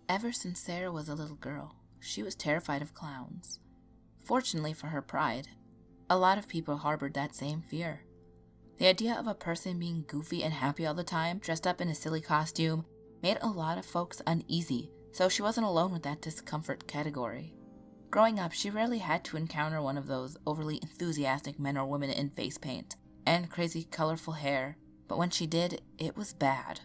Ever since Sarah was a little girl, she was terrified of clowns. Fortunately for her pride, a lot of people harbored that same fear. The idea of a person being goofy and happy all the time, dressed up in a silly costume, made a lot of folks uneasy, so she wasn't alone with that discomfort category. Growing up, she rarely had to encounter one of those overly enthusiastic men or women in face paint and crazy colorful hair, but when she did, it was bad.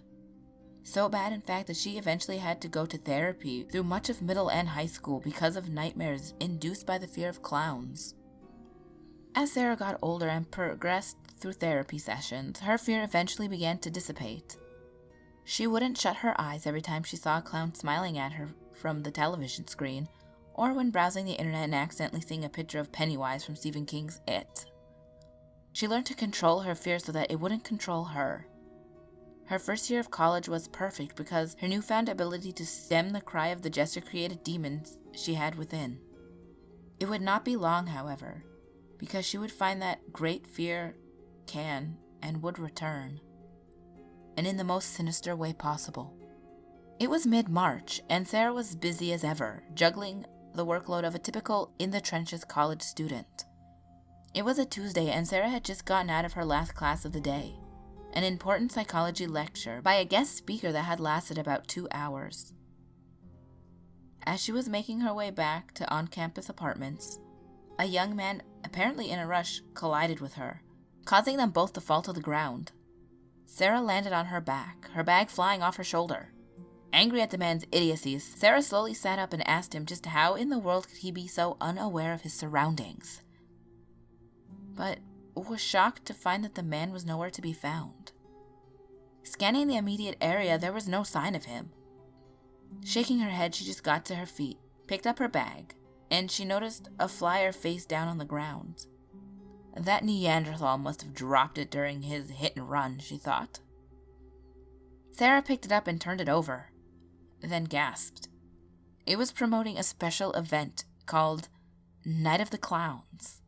So bad, in fact, that she eventually had to go to therapy through much of middle and high school because of nightmares induced by the fear of clowns. As Sarah got older and progressed through therapy sessions, her fear eventually began to dissipate. She wouldn't shut her eyes every time she saw a clown smiling at her from the television screen, or when browsing the internet and accidentally seeing a picture of Pennywise from Stephen King's It. She learned to control her fear so that it wouldn't control her. Her first year of college was perfect because her newfound ability to stem the cry of the gesture-created demons she had within. It would not be long, however, because she would find that great fear can and would return, and in the most sinister way possible. It was mid-March, and Sarah was busy as ever, juggling the workload of a typical in-the-trenches college student. It was a Tuesday, and Sarah had just gotten out of her last class of the day, an important psychology lecture by a guest speaker that had lasted about 2 hours. As she was making her way back to on-campus apartments, a young man, apparently in a rush, collided with her, causing them both to fall to the ground. Sarah landed on her back, her bag flying off her shoulder. Angry at the man's idiocies, Sarah slowly sat up and asked him just how in the world could he be so unaware of his surroundings. But was shocked to find that the man was nowhere to be found. Scanning the immediate area, there was no sign of him. Shaking her head, she just got to her feet, picked up her bag, and she noticed a flyer face down on the ground. That Neanderthal must have dropped it during his hit and run, she thought. Sarah picked it up and turned it over, then gasped. It was promoting a special event called Night of the Clowns.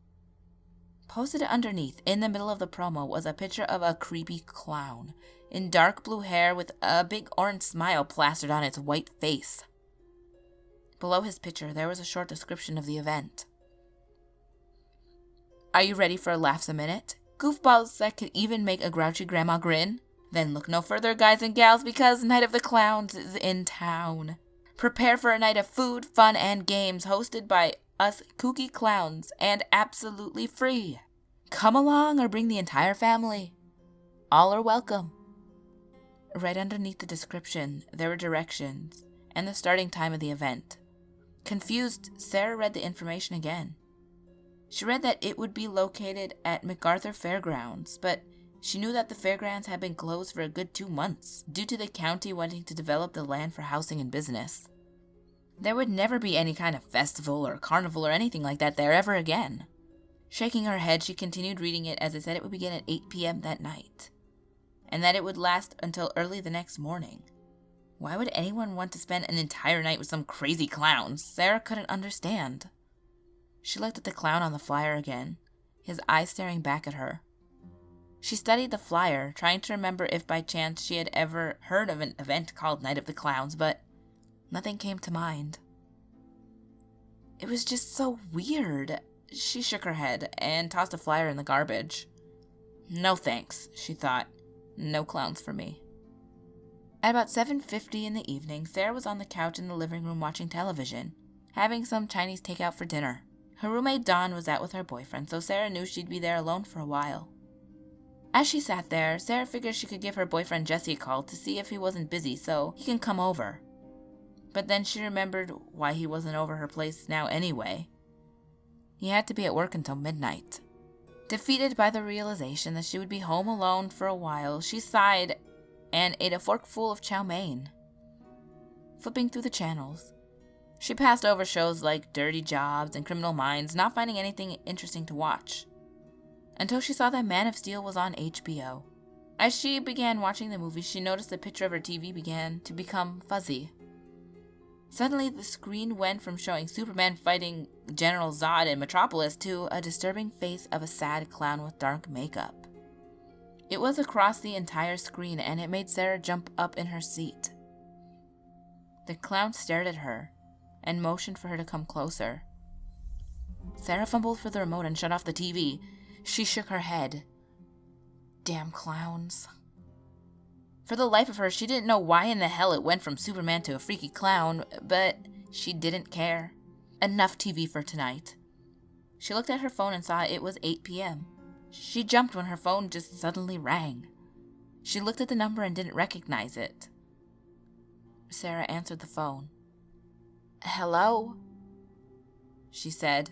Posted underneath, in the middle of the promo, was a picture of a creepy clown in dark blue hair with a big orange smile plastered on its white face. Below his picture, there was a short description of the event. Are you ready for laughs a minute? Goofballs that could even make a grouchy grandma grin? Then look no further, guys and gals, because Night of the Clowns is in town. Prepare for a night of food, fun, and games hosted by us kooky clowns, and absolutely free. Come along or bring the entire family. All are welcome. Right underneath the description, there were directions and the starting time of the event. Confused, Sarah read the information again. She read that it would be located at MacArthur Fairgrounds, but she knew that the fairgrounds had been closed for a good 2 months due to the county wanting to develop the land for housing and business. There would never be any kind of festival or carnival or anything like that there ever again. Shaking her head, she continued reading it as it said it would begin at 8 p.m. that night, and that it would last until early the next morning. Why would anyone want to spend an entire night with some crazy clowns? Sarah couldn't understand. She looked at the clown on the flyer again, his eyes staring back at her. She studied the flyer, trying to remember if by chance she had ever heard of an event called Night of the Clowns, but nothing came to mind. It was just so weird. She shook her head and tossed the flyer in the garbage. No thanks, she thought. No clowns for me. At about 7:50 in the evening, Sarah was on the couch in the living room watching television, having some Chinese takeout for dinner. Her roommate Dawn was out with her boyfriend, so Sarah knew she'd be there alone for a while. As she sat there, Sarah figured she could give her boyfriend Jesse a call to see if he wasn't busy so he can come over. But then she remembered why he wasn't over her place now anyway. He had to be at work until midnight. Defeated by the realization that she would be home alone for a while, she sighed and ate a forkful of chow mein. Flipping through the channels, she passed over shows like Dirty Jobs and Criminal Minds, not finding anything interesting to watch, until she saw that Man of Steel was on HBO. As she began watching the movie, she noticed the picture of her TV began to become fuzzy. Suddenly, the screen went from showing Superman fighting General Zod in Metropolis to a disturbing face of a sad clown with dark makeup. It was across the entire screen, and it made Sarah jump up in her seat. The clown stared at her and motioned for her to come closer. Sarah fumbled for the remote and shut off the TV. She shook her head. Damn clowns. For the life of her, she didn't know why in the hell it went from Superman to a freaky clown, but she didn't care. Enough TV for tonight. She looked at her phone and saw it was 8 p.m. She jumped when her phone just suddenly rang. She looked at the number and didn't recognize it. Sarah answered the phone. "Hello?" she said.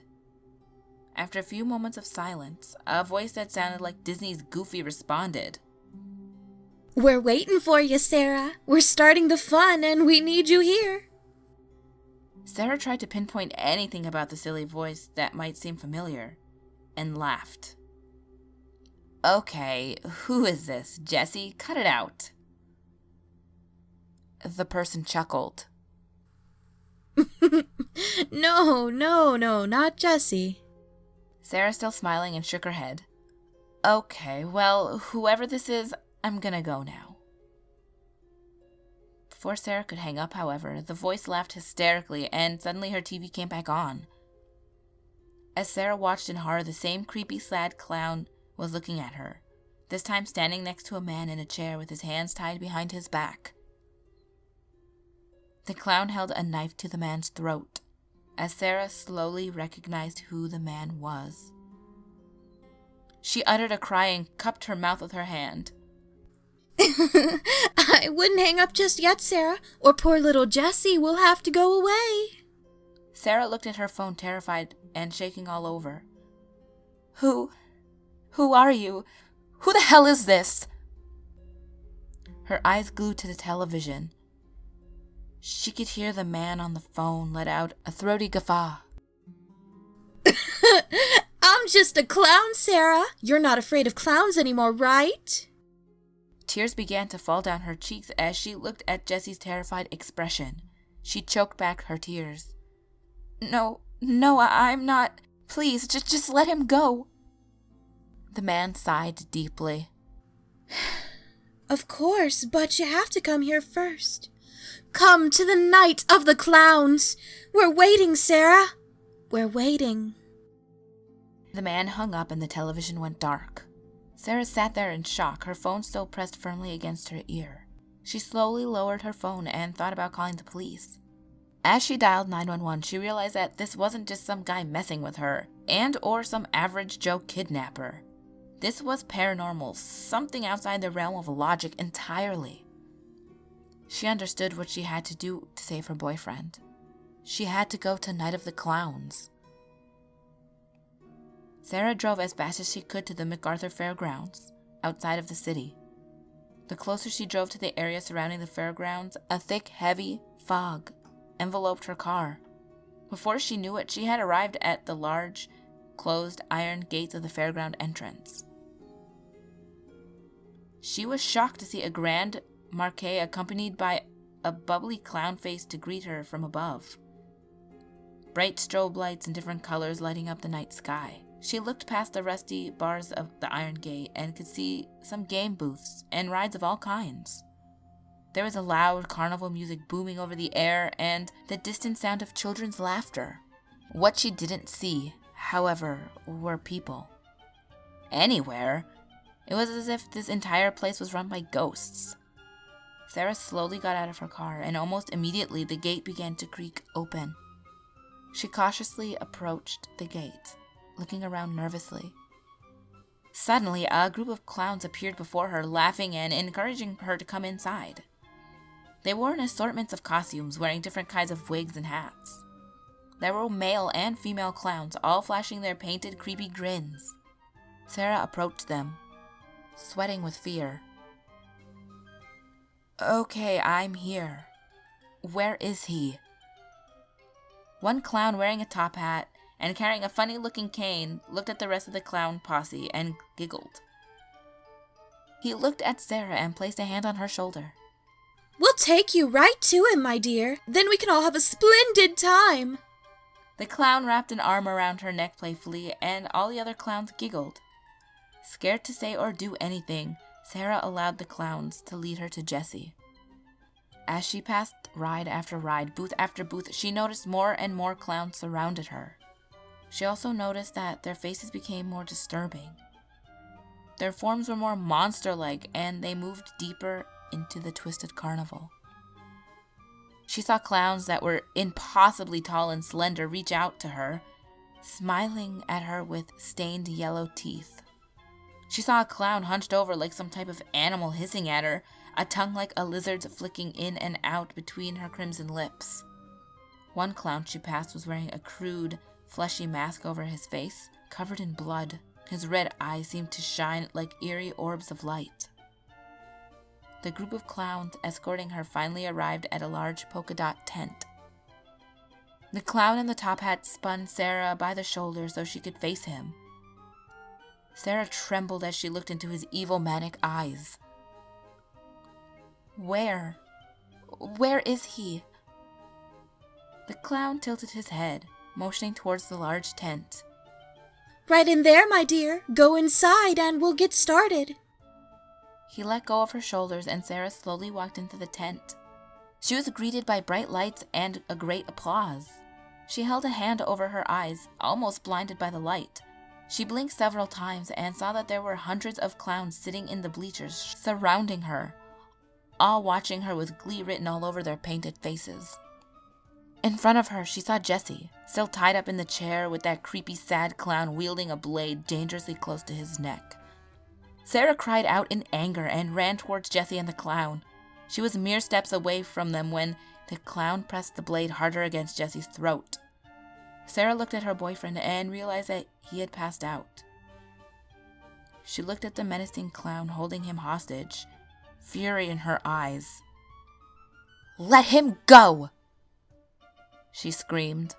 After a few moments of silence, a voice that sounded like Disney's Goofy responded. "We're waiting for you, Sarah. We're starting the fun and we need you here." Sarah tried to pinpoint anything about the silly voice that might seem familiar, and laughed. "Okay, who is this, Jessie? Cut it out." The person chuckled. No, not Jessie. Sarah, still smiling, and shook her head. "Okay, well, whoever this is, I'm gonna go now." Before Sarah could hang up, however, the voice laughed hysterically, and suddenly her TV came back on. As Sarah watched in horror, the same creepy, sad clown was looking at her, this time standing next to a man in a chair with his hands tied behind his back. The clown held a knife to the man's throat, as Sarah slowly recognized who the man was. She uttered a cry and cupped her mouth with her hand. I wouldn't hang up just yet, Sarah, or poor little Jessie will have to go away. Sarah looked at her phone, terrified and shaking all over. Who are you? Who the hell is this?" Her eyes glued to the television. She could hear the man on the phone let out a throaty guffaw. I'm just a clown, Sarah. You're not afraid of clowns anymore, right? Tears began to fall down her cheeks as she looked at Jessie's terrified expression. She choked back her tears. No, I'm not. Please, just let him go." The man sighed deeply. Of course, but you have to come here first. Come to the night of the clowns. We're waiting, Sarah. We're waiting. The man hung up and the television went dark. Sarah sat there in shock, her phone still pressed firmly against her ear. She slowly lowered her phone and thought about calling the police. As she dialed 911, she realized that this wasn't just some guy messing with her, or some average Joe kidnapper. This was paranormal, something outside the realm of logic entirely. She understood what she had to do to save her boyfriend. She had to go to Night of the Clowns. Sarah drove as fast as she could to the MacArthur Fairgrounds, outside of the city. The closer she drove to the area surrounding the fairgrounds, a thick, heavy fog enveloped her car. Before she knew it, she had arrived at the large, closed iron gates of the fairground entrance. She was shocked to see a grand marquee accompanied by a bubbly clown face to greet her from above. Bright strobe lights in different colors lighting up the night sky. She looked past the rusty bars of the iron gate and could see some game booths and rides of all kinds. There was a loud carnival music booming over the air and the distant sound of children's laughter. What she didn't see, however, were people. Anywhere. It was as if this entire place was run by ghosts. Sarah slowly got out of her car, and almost immediately the gate began to creak open. She cautiously approached the gate, looking around nervously. Suddenly, a group of clowns appeared before her, laughing and encouraging her to come inside. They wore an assortment of costumes, wearing different kinds of wigs and hats. There were male and female clowns, all flashing their painted, creepy grins. Sarah approached them, sweating with fear. "Okay, I'm here. Where is he?" One clown wearing a top hat and carrying a funny-looking cane looked at the rest of the clown posse and giggled. He looked at Sarah and placed a hand on her shoulder. We'll take you right to him, my dear. Then we can all have a splendid time. The clown wrapped an arm around her neck playfully, and all the other clowns giggled. Scared to say or do anything, Sarah allowed the clowns to lead her to Jessie. As she passed ride after ride, booth after booth, she noticed more and more clowns surrounded her. She also noticed that their faces became more disturbing. Their forms were more monster-like, and they moved deeper into the twisted carnival. She saw clowns that were impossibly tall and slender reach out to her, smiling at her with stained yellow teeth. She saw a clown hunched over like some type of animal hissing at her, a tongue like a lizard's flicking in and out between her crimson lips. One clown she passed was wearing a crude, fleshy mask over his face, covered in blood. His red eyes seemed to shine like eerie orbs of light. The group of clowns escorting her finally arrived at a large polka dot tent. The clown in the top hat spun Sarah by the shoulder so she could face him. Sarah trembled as she looked into his evil, manic eyes. Where is he? The clown tilted his head, motioning towards the large tent. Right in there, my dear. Go inside and we'll get started. He let go of her shoulders and Sarah slowly walked into the tent. She was greeted by bright lights and a great applause. She held a hand over her eyes, almost blinded by the light. She blinked several times and saw that there were hundreds of clowns sitting in the bleachers surrounding her, all watching her with glee written all over their painted faces. In front of her, she saw Jesse, still tied up in the chair with that creepy, sad clown wielding a blade dangerously close to his neck. Sarah cried out in anger and ran towards Jesse and the clown. She was mere steps away from them when the clown pressed the blade harder against Jesse's throat. Sarah looked at her boyfriend and realized that he had passed out. She looked at the menacing clown holding him hostage, fury in her eyes. "Let him go!" she screamed.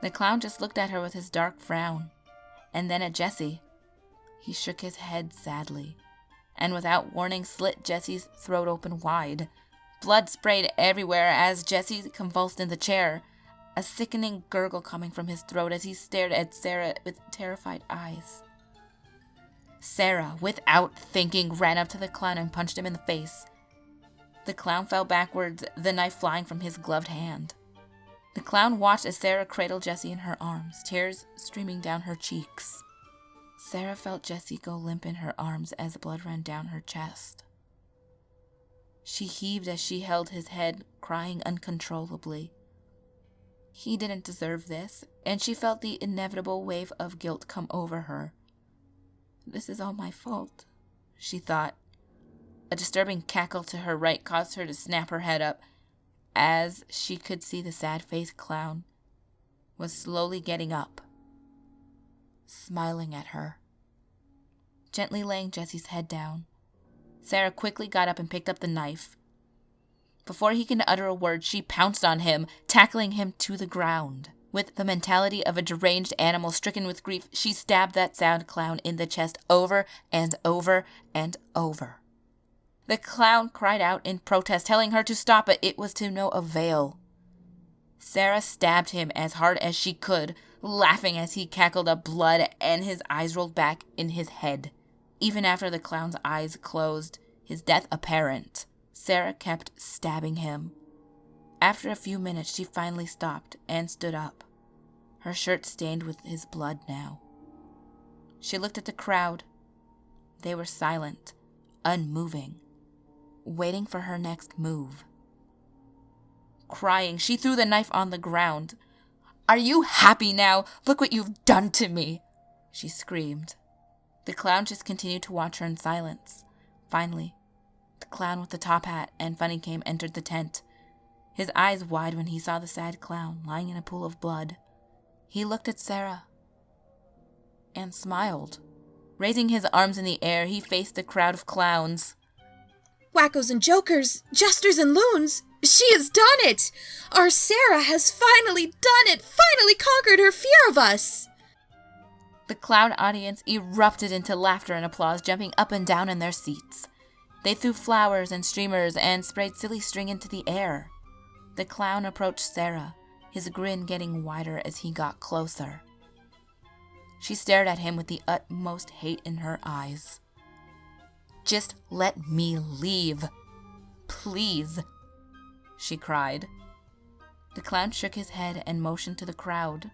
The clown just looked at her with his dark frown, and then at Jesse. He shook his head sadly, and without warning slit Jesse's throat open wide. Blood sprayed everywhere as Jesse convulsed in the chair, a sickening gurgle coming from his throat as he stared at Sarah with terrified eyes. Sarah, without thinking, ran up to the clown and punched him in the face. The clown fell backwards, the knife flying from his gloved hand. The clown watched as Sarah cradled Jesse in her arms, tears streaming down her cheeks. Sarah felt Jesse go limp in her arms as blood ran down her chest. She heaved as she held his head, crying uncontrollably. He didn't deserve this, and she felt the inevitable wave of guilt come over her. This is all my fault, she thought. A disturbing cackle to her right caused her to snap her head up, as she could see the sad-faced clown was slowly getting up, smiling at her. Gently laying Jesse's head down, Sarah quickly got up and picked up the knife. Before he could utter a word, she pounced on him, tackling him to the ground. With the mentality of a deranged animal stricken with grief, she stabbed that sad clown in the chest over and over and over. The clown cried out in protest, telling her to stop, but it was to no avail. Sarah stabbed him as hard as she could, laughing as he cackled up blood and his eyes rolled back in his head. Even after the clown's eyes closed, his death apparent, Sarah kept stabbing him. After a few minutes, she finally stopped and stood up, her shirt stained with his blood now. She looked at the crowd. They were silent, unmoving, waiting for her next move. Crying, she threw the knife on the ground. "Are you happy now? Look what you've done to me!" she screamed. The clown just continued to watch her in silence. Finally, the clown with the top hat and funny cane entered the tent, his eyes wide when he saw the sad clown lying in a pool of blood. He looked at Sarah and smiled. Raising his arms in the air, he faced the crowd of clowns. "Wackos and jokers, jesters and loons, she has done it! Our Sarah has finally done it, finally conquered her fear of us!" The clown audience erupted into laughter and applause, jumping up and down in their seats. They threw flowers and streamers and sprayed silly string into the air. The clown approached Sarah, his grin getting wider as he got closer. She stared at him with the utmost hate in her eyes. "Just let me leave, please," she cried. The clown shook his head and motioned to the crowd.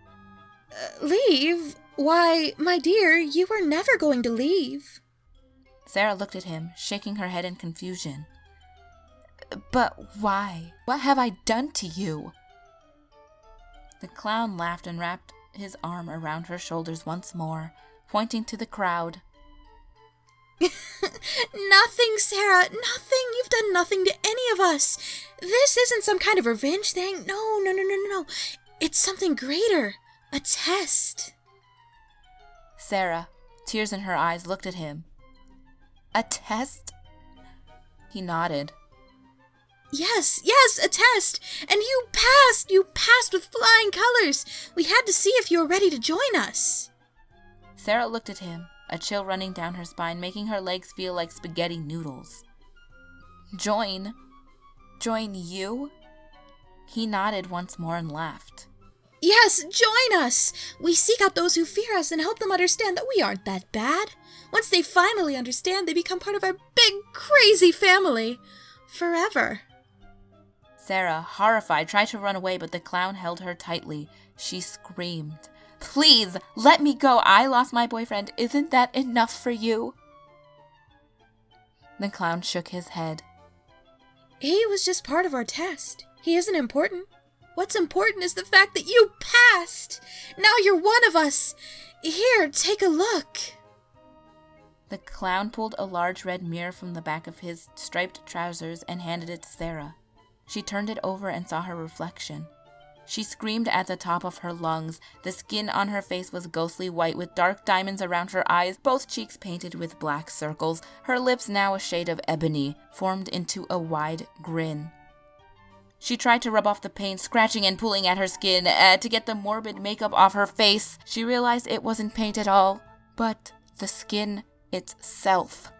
Leave? Why, my dear, you were never going to leave. Sarah looked at him, shaking her head in confusion. But why? What have I done to you? The clown laughed and wrapped his arm around her shoulders once more, pointing to the crowd. Nothing, Sarah, nothing. You've done nothing to any of us. This isn't some kind of revenge thing. No. It's something greater. A test. Sarah, tears in her eyes, looked at him. A test? He nodded. Yes, a test. And you passed with flying colors. We had to see if you were ready to join us. Sarah looked at him, a chill running down her spine, making her legs feel like spaghetti noodles. Join? Join you? He nodded once more and laughed. Yes, join us! We seek out those who fear us and help them understand that we aren't that bad. Once they finally understand, they become part of our big, crazy family. Forever. Sarah, horrified, tried to run away, but the clown held her tightly. She screamed, "Please, let me go! I lost my boyfriend. Isn't that enough for you?" The clown shook his head. He was just part of our test. He isn't important. What's important is the fact that you passed. Now you're one of us. Here, take a look. The clown pulled a large red mirror from the back of his striped trousers and handed it to Sarah. She turned it over and saw her reflection. She screamed at the top of her lungs. The skin on her face was ghostly white with dark diamonds around her eyes, both cheeks painted with black circles, her lips now a shade of ebony, formed into a wide grin. She tried to rub off the paint, scratching and pulling at her skin to get the morbid makeup off her face. She realized it wasn't paint at all, but the skin itself.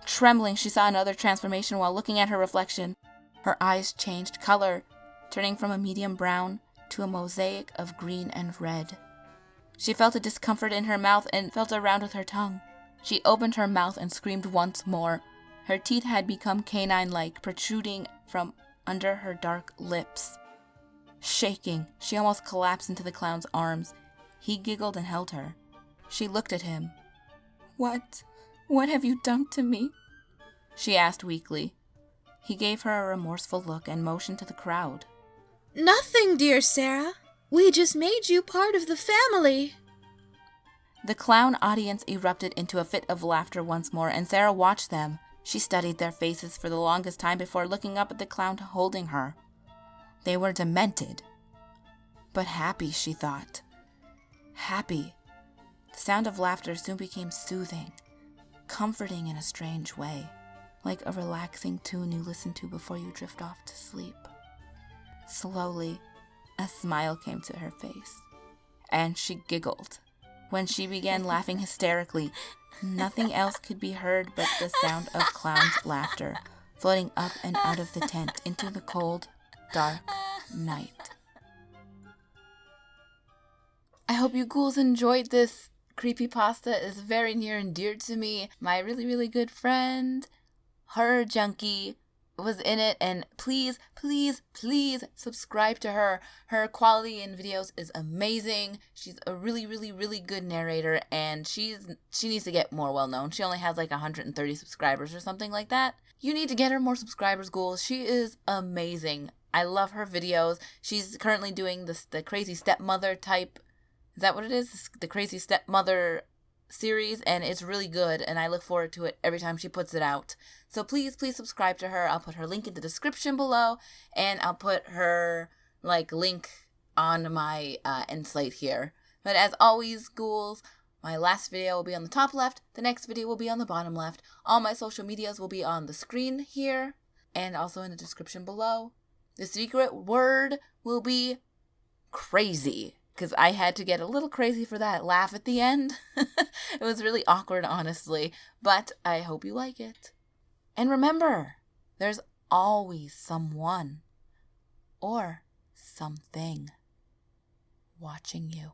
Trembling, she saw another transformation while looking at her reflection. Her eyes changed color, turning from a medium brown to a mosaic of green and red. She felt a discomfort in her mouth and felt around with her tongue. She opened her mouth and screamed once more. Her teeth had become canine-like, protruding from under her dark lips. Shaking, she almost collapsed into the clown's arms. He giggled and held her. She looked at him. What have you done to me?" she asked weakly. He gave her a remorseful look and motioned to the crowd. Nothing, dear Sarah. We just made you part of the family. The clown audience erupted into a fit of laughter once more, and Sarah watched them. She studied their faces for the longest time before looking up at the clown holding her. They were demented, but happy, she thought. Happy. The sound of laughter soon became soothing, comforting in a strange way, like a relaxing tune you listen to before you drift off to sleep. Slowly, a smile came to her face, and she giggled. When she began laughing hysterically, nothing else could be heard but the sound of clown's laughter, floating up and out of the tent into the cold, dark night. I hope you ghouls enjoyed this. CreepyPasta is very near and dear to me. My really, really good friend, Horrorjunkie, was in it, and please subscribe to her. Her quality in videos is amazing. She's a really, really, really good narrator, and she needs to get more well known. She only has like 130 subscribers or something like that. You need to get her more subscribers, ghouls. She is amazing. I love her videos. She's currently doing the crazy stepmother type. Is that what it is? The crazy stepmother series, and it's really good, and I look forward to it every time she puts it out. So please subscribe to her. I'll put her link in the description below, and I'll put her link on my end slate here. But as always, ghouls, my last video will be on the top left, the next video will be on the bottom left. All my social medias will be on the screen here, and also in the description below. The secret word will be crazy, because I had to get a little crazy for that laugh at the end. It was really awkward, honestly, but I hope you like it. And remember, there's always someone or something watching you.